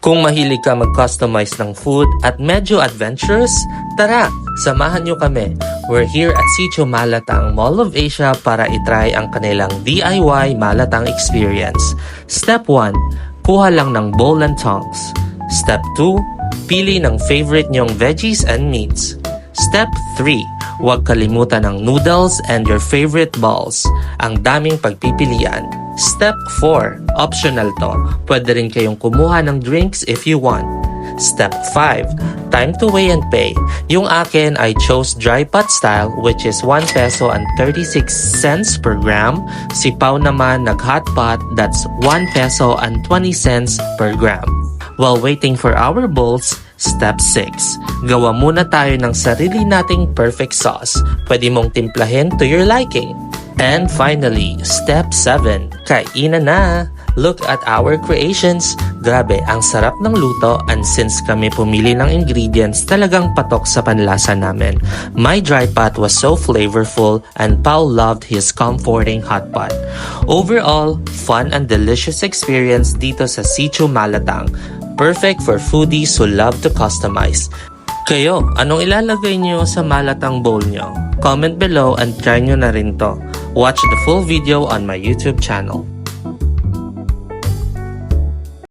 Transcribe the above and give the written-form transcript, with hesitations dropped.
Kung mahilig ka mag-customize ng food at medyo adventurous, tara, samahan nyo kami. We're here at Sitio Malatang, Mall of Asia para itry ang kanilang DIY Malatang experience. Step 1, kuha lang ng bowl and tongs. Step 2, pili ng favorite nyong veggies and meats. Step 3, huwag kalimutan ng noodles and your favorite balls. Ang daming pagpipilian. Step 4, optional to. Pwede rin kayong kumuha ng drinks if you want. Step 5, time to weigh and pay. Yung akin, I chose dry pot style which is 1 peso and 36 cents per gram. Si Pao naman nag-hot pot, that's 1 peso and 20 cents per gram. While waiting for our bowls, Step 6, gawa muna tayo ng sarili nating perfect sauce. Pwede mong timplahin to your liking. And finally, Step 7, kainan na! Look at our creations. Grabe, ang sarap ng luto and since kami pumili ng ingredients, talagang patok sa panlasa namin. My dry pot was so flavorful and Pao loved his comforting hot pot. Overall, fun and delicious experience dito sa Sitio Malatang. Perfect for foodies who love to customize. Kayo, anong ilalagay nyo sa malatang bowl nyo? Comment below and try nyo na rin to. Watch the full video on my YouTube channel.